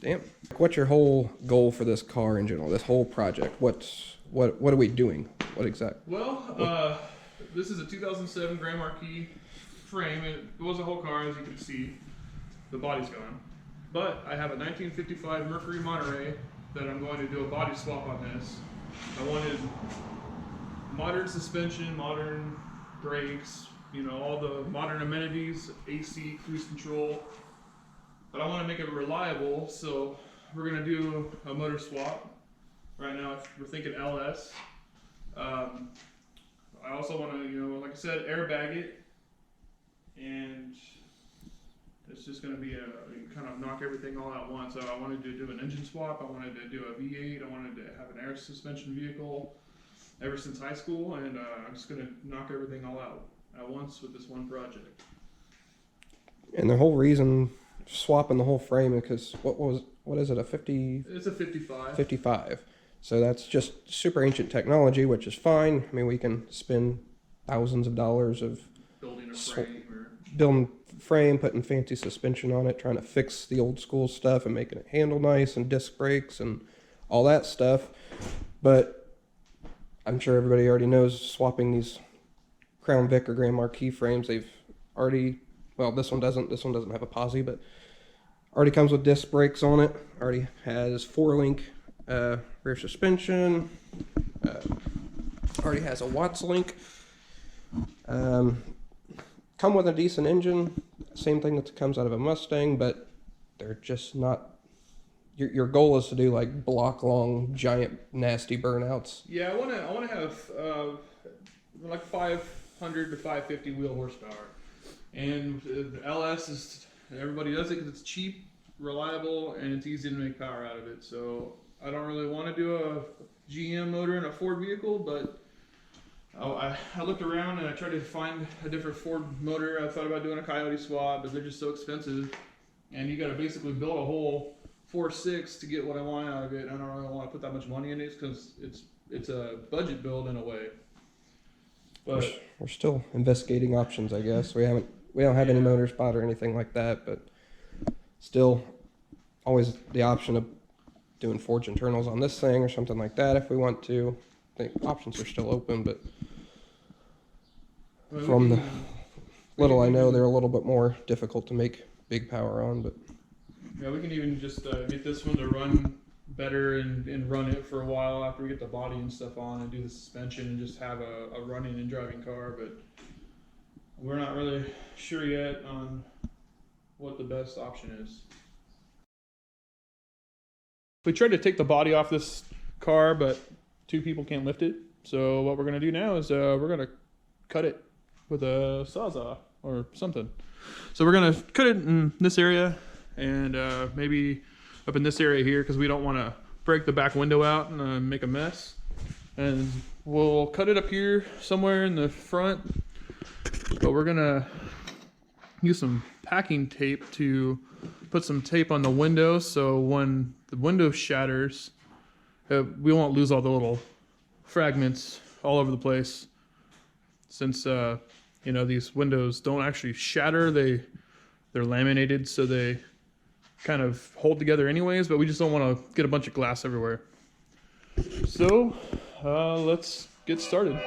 Damn. What's your whole goal for this car in general, this whole project? What are we doing? What exactly? Well, this is a 2007 Grand Marquis frame. It was a whole car, as you can see. The body's gone. But I have a 1955 Mercury Monterey that I'm going to do a body swap on this. I wanted modern suspension, modern brakes, you know, all the modern amenities, AC, cruise control. But I want to make it reliable, so we're going to do a motor swap. Right now, we're thinking LS. I also want to, you know, like I said, airbag it. And it's just going to be kind of knock everything all at once. So I wanted to do an engine swap. I wanted to do a V8. I wanted to have an air suspension vehicle ever since high school. And I'm just going to knock everything all out at once with this one project. And the whole reason swapping the whole frame because what is it, a 50? It's a 55. 55. So that's just super ancient technology, which is fine. I mean, we can spend thousands of dollars of building frame, putting fancy suspension on it, trying to fix the old school stuff and making it handle nice and disc brakes and all that stuff. But I'm sure everybody already knows swapping these Crown Vic or Grand Marquis frames, they've already, well, this one doesn't have a posi, but already comes with disc brakes on it, already has 4-link rear suspension, already has a Watts link, come with a decent engine, same thing that comes out of a Mustang, but they're just not, your goal is to do like block long, giant, nasty burnouts. Yeah, I want to have like 500 to 550 wheel horsepower. And the LS is, everybody does it because it's cheap, reliable, and it's easy to make power out of it. So I don't really want to do a GM motor in a Ford vehicle, but I looked around and I tried to find a different Ford motor. I thought about doing a Coyote swap, but they're just so expensive. And you got to basically build a whole 4.6 to get what I want out of it. I don't really want to put that much money in it because it's a budget build in a way. But we're still investigating options, I guess. We don't have any motor spot or anything like that, but still always the option of doing forged internals on this thing or something like that if we want to. I think options are still open, but from the little I know, they're a little bit more difficult to make big power on. But yeah, we can even just get this one to run better and run it for a while after we get the body and stuff on and do the suspension and just have a running and driving car. But we're not really sure yet on what the best option is. We tried to take the body off this car, but 2 people can't lift it. So what we're going to do now is we're going to cut it with a Sawzall or something. So we're going to cut it in this area and maybe up in this area here because we don't want to break the back window out and make a mess. And we'll cut it up here somewhere in the front. But we're going to use some packing tape to put some tape on the window so when the window shatters, we won't lose all the little fragments all over the place. Since you know, these windows don't actually shatter, they're laminated, so they kind of hold together anyways, but we just don't want to get a bunch of glass everywhere. So let's get started.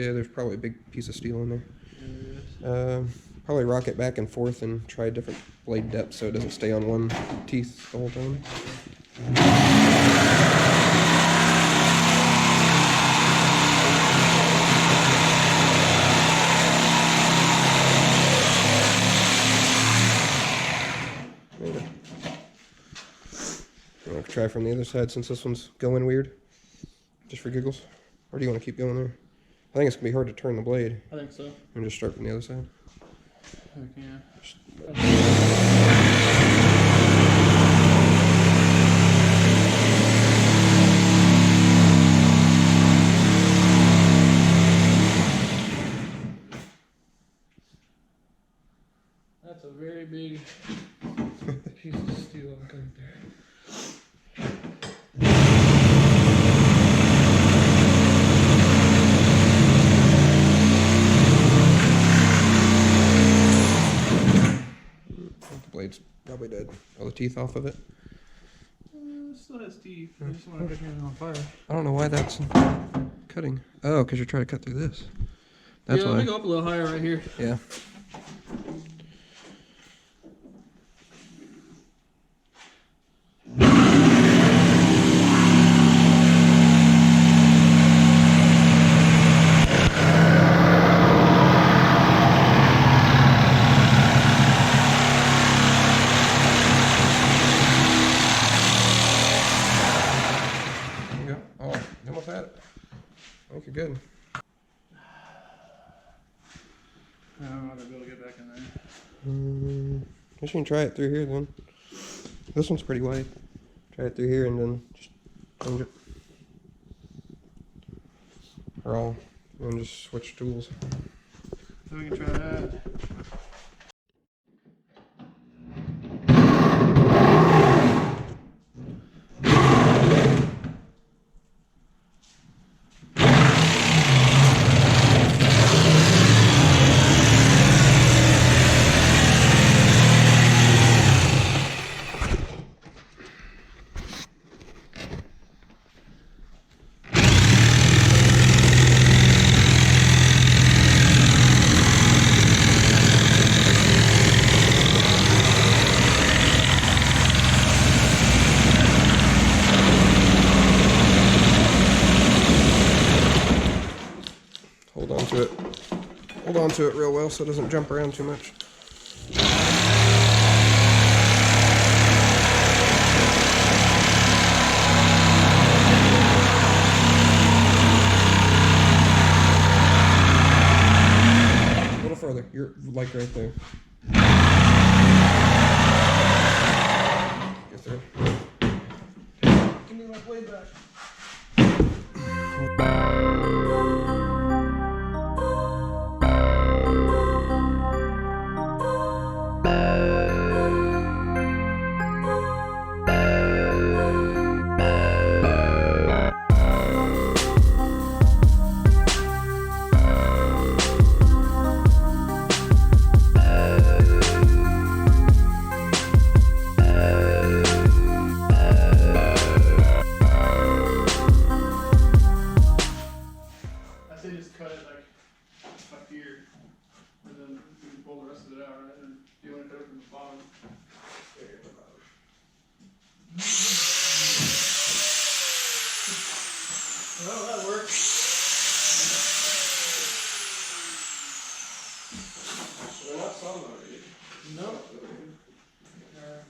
Yeah, there's probably a big piece of steel in there. Yeah, Probably rock it back and forth and try different blade depths so it doesn't stay on one teeth the whole time. Maybe. You want to try from the other side since this one's going weird? Just for giggles? Or do you want to keep going there? I think it's going to be hard to turn the blade. I think so. And just start from the other side. We can. That's a very big piece of steel right there. The blade's probably dead. All the teeth off of it. It still has teeth. I just want to get it on fire. I don't know why that's cutting. Oh, because you're trying to cut through this. That's yeah, why. let me go up a little higher right here. Yeah. There you go. Oh, you almost had it. I think you're good. I'm not going to be able to get back in there. I guess you can try it through here then. This one's pretty wide. Try it through here and then just change it. Or I'll and just switch tools. So we can try that. Hold on to it real well so it doesn't jump around too much. A little further. You're like right there. Get through. Give me my blade back. Well, that works. So they're not solid already? No.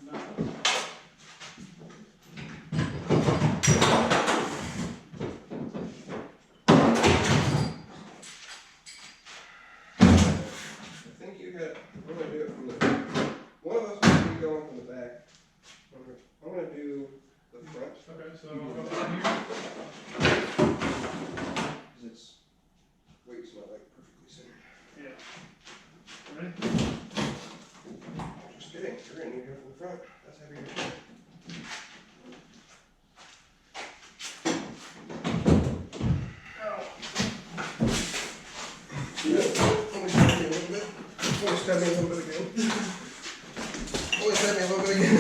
No. I think you had, I'm going to do it from the, one of us is going to be going from the back. I'm going to do the front. Okay, so I'll go down here. Because it's, weight's not like perfectly centered. Yeah. Ready? Just kidding, you're going to need to go from the front. That's heavier. Always stab me a little bit again. Always stab me a little bit again.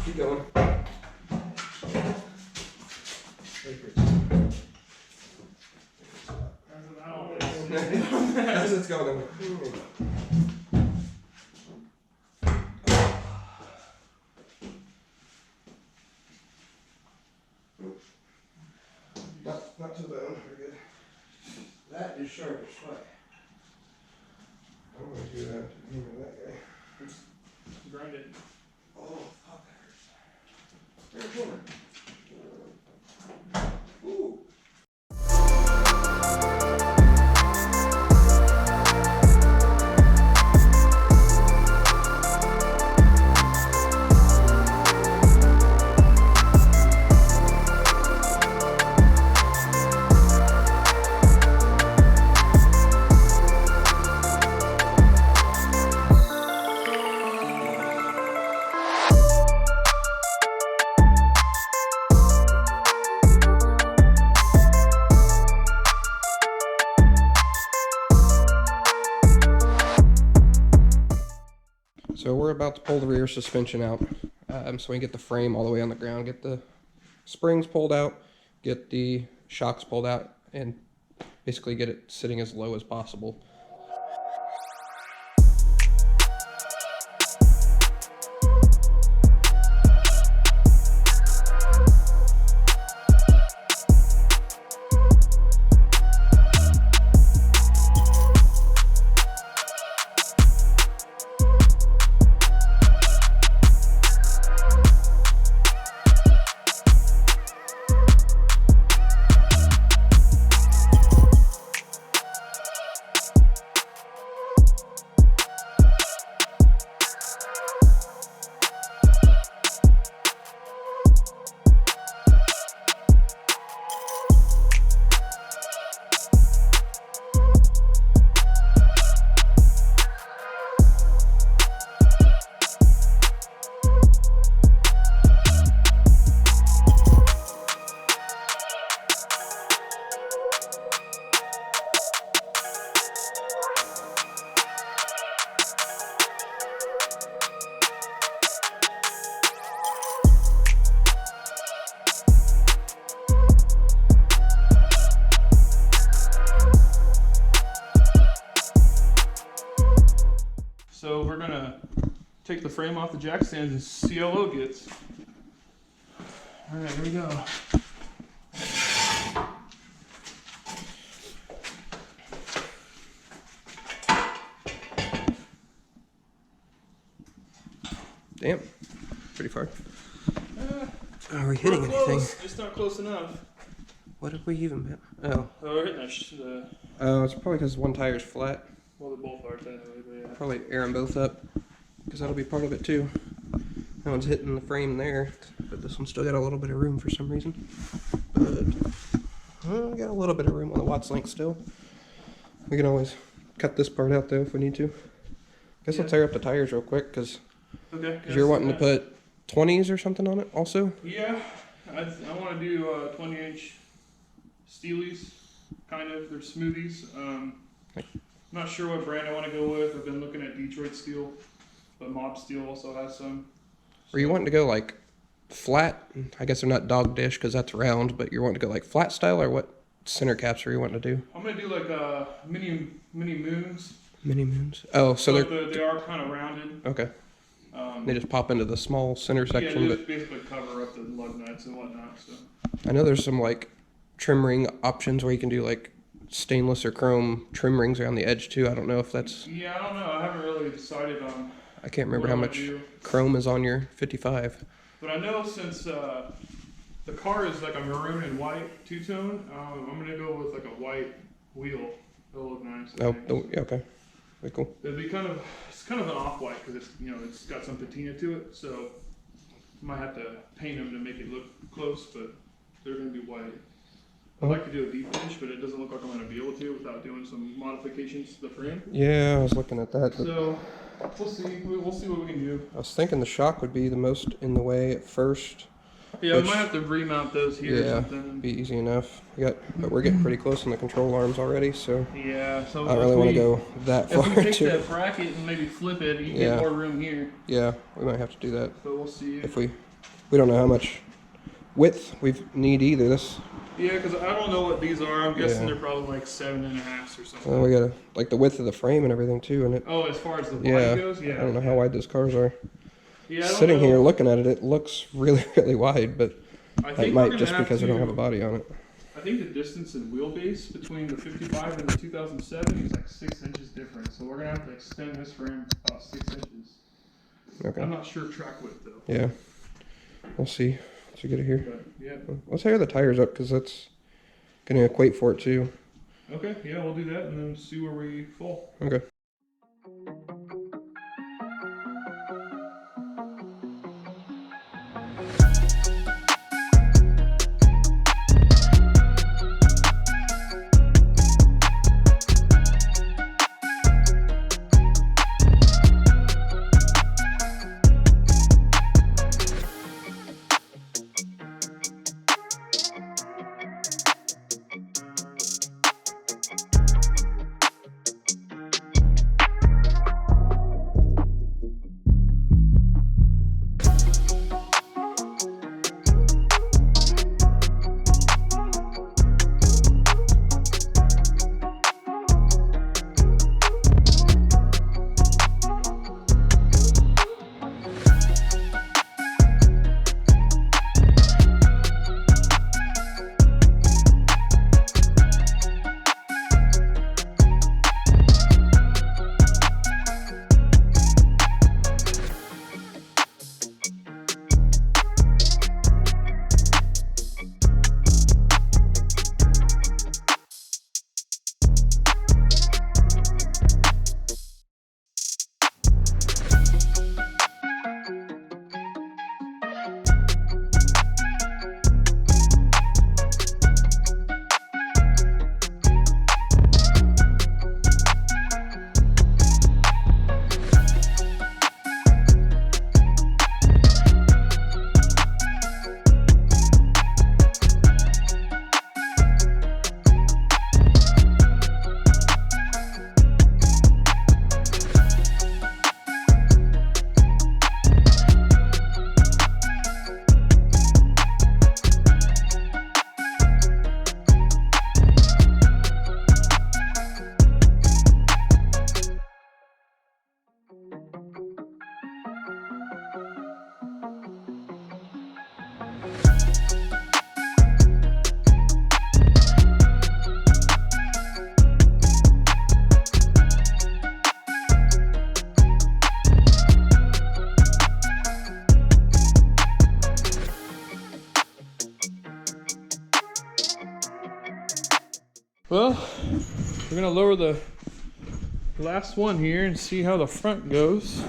Keep going. Wait for it. That's an hour. Not to the bone. Very good. That is sharp as fuck. I'm going to do that to the name of that guy. Grind it. Oh, fuck, that hurts. Very short. Ooh. So we're about to pull the rear suspension out. So we get the frame all the way on the ground, get the springs pulled out, get the shocks pulled out, and basically get it sitting as low as possible. So we're gonna take the frame off the jack stands and see how low it gets. All right, here we go. Damn, pretty far. Are we hitting anything? Close, just not close enough. What did we even hit? Oh. Oh, we're hitting that It's probably because one tire's flat. well, the both are technically, but yeah. Probably air them both up, because that'll be part of it too. That one's hitting the frame there, but this one's still got a little bit of room for some reason. But we got a little bit of room on the Watts link still. We can always cut this part out though if we need to. Guess I'll tear up the tires real quick, because you're wanting to put 20s or something on it also? Yeah, I want to do 20-inch Steelies, kind of. They're smoothies. Not sure what brand I want to go with. I've been looking at Detroit Steel, but Mob Steel also has some. Are you wanting to go like flat? I guess they're not dog dish because that's round, but you're wanting to go like flat style, or what center caps are you wanting to do? I'm gonna do like mini moons. Mini moons. Oh, so they are kind of rounded. Okay. They just pop into the small center section, yeah, they but just basically cover up the lug nuts and whatnot. So I know there's some like trim ring options where you can do like stainless or chrome trim rings around the edge too. I don't know if that's. Yeah, I don't know. I haven't really decided on. I can't remember how much chrome is on your 55. But I know since the car is like a maroon and white two-tone, I'm gonna go with like a white wheel. It'll look nice. Oh, yeah, okay. Very cool. It'll be it's kind of an off-white because it's got some patina to it, so might have to paint them to make it look close, but they're gonna be white. I'd like to do a deep finish, but it doesn't look like I'm gonna be able to without doing some modifications to the frame. Yeah, I was looking at that. So we'll see. We'll see what we can do. I was thinking the shock would be the most in the way at first. Yeah, we might have to remount those here or something. Be easy enough. But we're getting pretty close on the control arms already, so yeah. So I don't really want to go that far. If we take that bracket and maybe flip it, you get more room here. Yeah, we might have to do that. But we'll see. If we don't know how much width we need either. This. Yeah, because I don't know what these are. I'm guessing they're probably like 7.5 or something. Well, we gotta like the width of the frame and everything too, and it. Oh, as far as the body goes, yeah. I don't know how wide those cars are. Yeah, Sitting here looking at it, it looks really, really wide, but I that think might just because I don't have a body on it. I think the distance in wheelbase between the 55 and the 2007 is like 6 inches different. So we're gonna have to extend this frame about 6 inches. Okay. I'm not sure track width though. Yeah. We'll see. Once we get it here. But, yeah. Let's hire the tires up because that's going to equate for it too. Okay. Yeah, we'll do that and then see where we fall. Okay. Well, we're gonna lower the last one here and see how the front goes.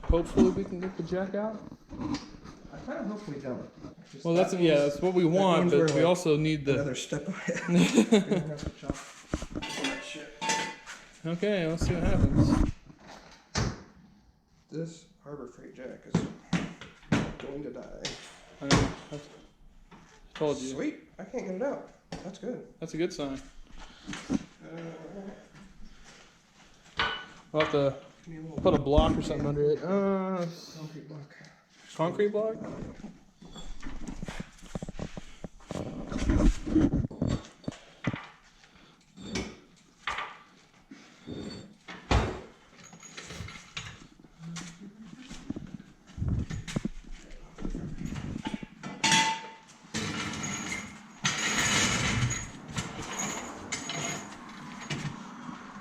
Hopefully we can get the jack out. I kind of hope we don't. Well, that's that's what we want, but we also need the another step ahead. Okay, let's see what happens. This Harbor Freight jack is going to die. I know, told you. Sweet, I can't get it out. That's good. That's a good sign. We'll have to put a block or something under it. Concrete block. Concrete block?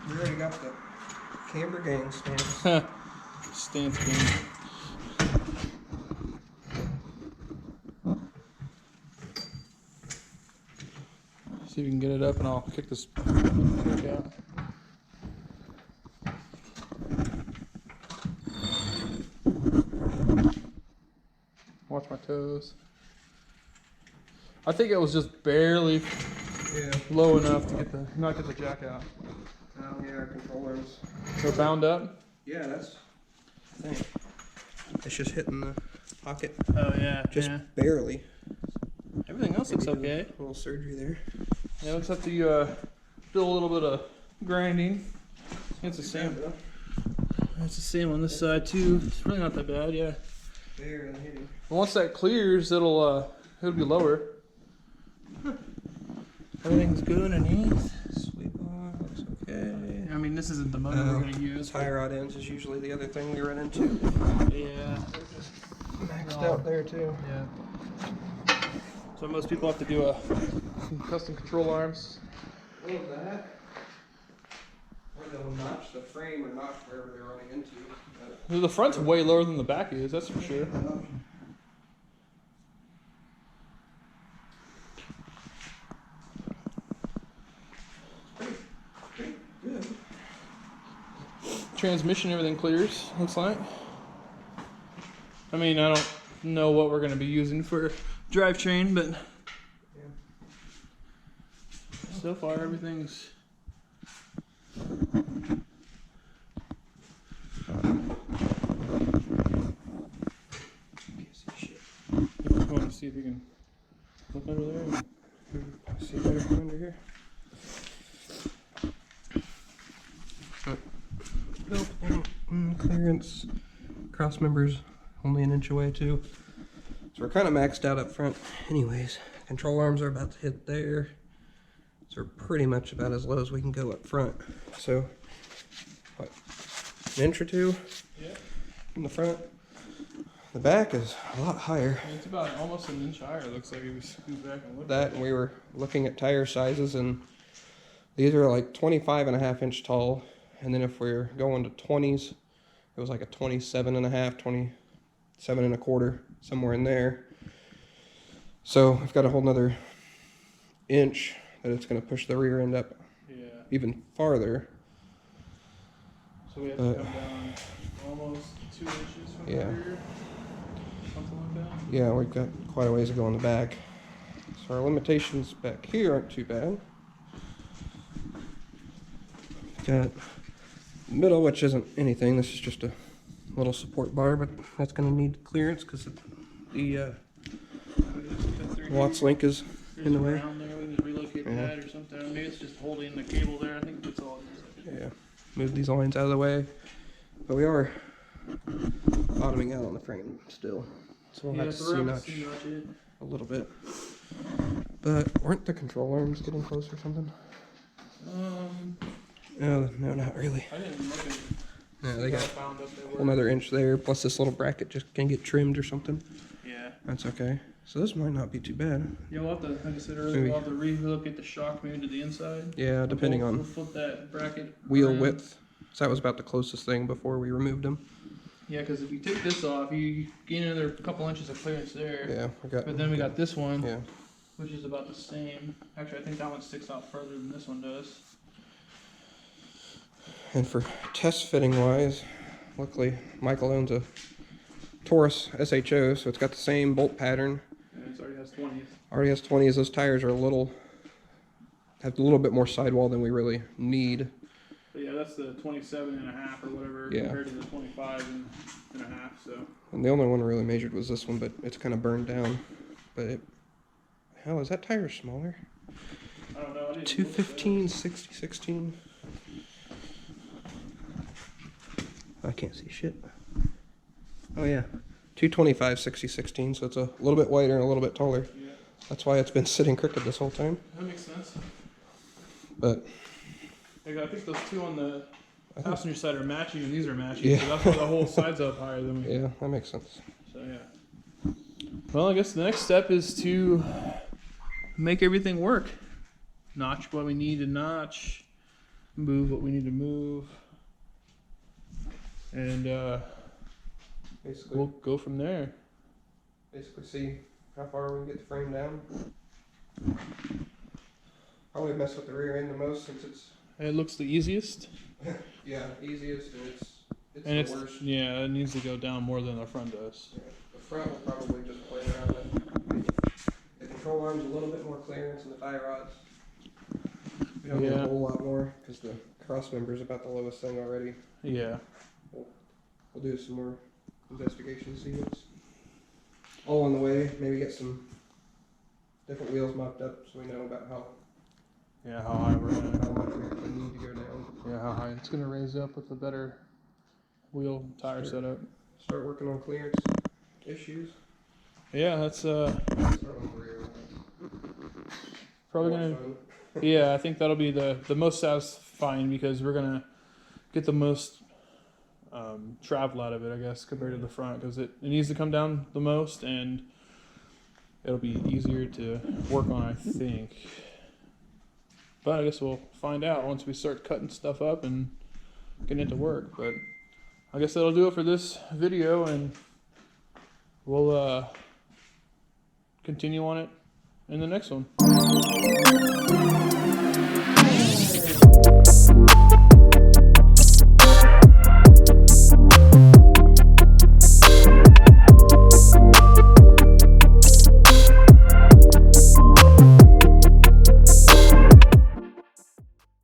We already got the camber gang stance. Stance game. See if you can get it up and I'll kick this kick out. Watch my toes. I think it was just barely low enough to get not get the jack out. Oh yeah, our control arms. They're bound up? Yeah, that's the thing. It's just hitting the pocket. Oh yeah. Just barely. Everything else looks Maybe okay. A little surgery there. Yeah, let's have to do a little bit of grinding. It's the same. It's the same on this side too. It's really not that bad, yeah. Barely hitting. Once that clears, it'll be lower. Everything's good underneath. Sweep on, looks okay. I mean, this isn't the motor we're gonna use. Tie rod ends is usually the other thing we run into. Yeah. Mag maxed out there too. Yeah. So most people have to do some custom control arms. Love that. Or they'll notch the frame or notch wherever they're running into. The front's way lower than the back is, that's for sure. Good. Transmission, everything clears, looks like. I mean, I don't know what we're going to be using for drivetrain, but so far everything's you want to see if you can look under there and See better from under here. Clearance. Cross members only an inch away too. So we're kind of maxed out up front. Anyways, control arms are about to hit there. So we're pretty much about as low as we can go up front. So, what, an inch or two in the front. The back is a lot higher. it's about almost an inch higher. It looks like it was scooped back and looked That, and we were looking at tire sizes, and these are like 25.5 inch tall. And then if we're going to 20s, it was like a 27.5, 27.25, somewhere in there. So I've got a whole nother inch that it's going to push the rear end up even farther. So we have to come down almost 2 inches from the rear, something like that. Yeah, we've got quite a ways to go on the back. So our limitations back here aren't too bad. Got the middle, which isn't anything. This is just a little support bar, but that's going to need clearance because the Watts link is in the way. Around there, we can relocate that or something. Maybe it's just holding the cable there. I think that's all it is. Yeah, move these lines out of the way. But we are bottoming out on the frame still. So we'll have to C-notch a little bit. But weren't the control arms getting close or something? No, not really. I didn't look at it. Yeah, they got a whole another inch there, plus this little bracket just can get trimmed or something. Yeah. That's okay. So this might not be too bad. Yeah, we'll have to, like I said earlier, we'll have to relocate the shock maybe to the inside. Yeah, depending on we'll flip that bracket wheel around. width. So that was about the closest thing before we removed them. Yeah, because if you take this off, you gain another couple inches of clearance there. Yeah, I got. But then we got this one, Yeah. which is about the same. Actually, I think that one sticks out further than this one does. And for test fitting wise, luckily Michael owns a Taurus SHO, so it's got the same bolt pattern. And it already has 20s. Already has 20s. Those tires are have a little bit more sidewall than we really need. But yeah, that's the 27.5 or whatever compared to the 25.5. So. And the only one really measured was this one, but it's kind of burned down. But hell, is that tire smaller? I don't know. I didn't 215, 60, 16. I can't see shit. Oh yeah, 225, 60, 16. So it's a little bit wider and a little bit taller. Yeah. That's why it's been sitting crooked this whole time. That makes sense. But I think those two on the passenger side are matching, and these are matching. Yeah. So that's why the whole side's up higher than we. yeah, that makes sense. So yeah. Well, I guess the next step is to make everything work. Notch what we need to notch. Move what we need to move. And Basically, we'll go from there. basically see how far we can get the frame down. Probably mess with the rear end the most since it's It looks the easiest. yeah easiest and it's the worst. Yeah, it needs to go down more than the front does. Yeah, the front will probably just play around it. The control arm's a little bit more clearance and the tie rods. We don't need a whole lot more because the cross member is about the lowest thing already. Yeah. We'll do some more investigation, see what's all on the way. Maybe get some different wheels mocked up so we know about how How high we're gonna. how much we need to go down. Yeah, how high it's gonna raise up with a better wheel tire setup. Start working on clearance issues. Yeah, that's Start on the rear. probably gonna. Yeah, I think that'll be the most satisfying because we're gonna get the most travel out of it, I guess, compared to the front, because it needs to come down the most, and it'll be easier to work on, I think. But I guess we'll find out once we start cutting stuff up and getting it to work. But I guess that'll do it for this video, and we'll continue on it in the next one.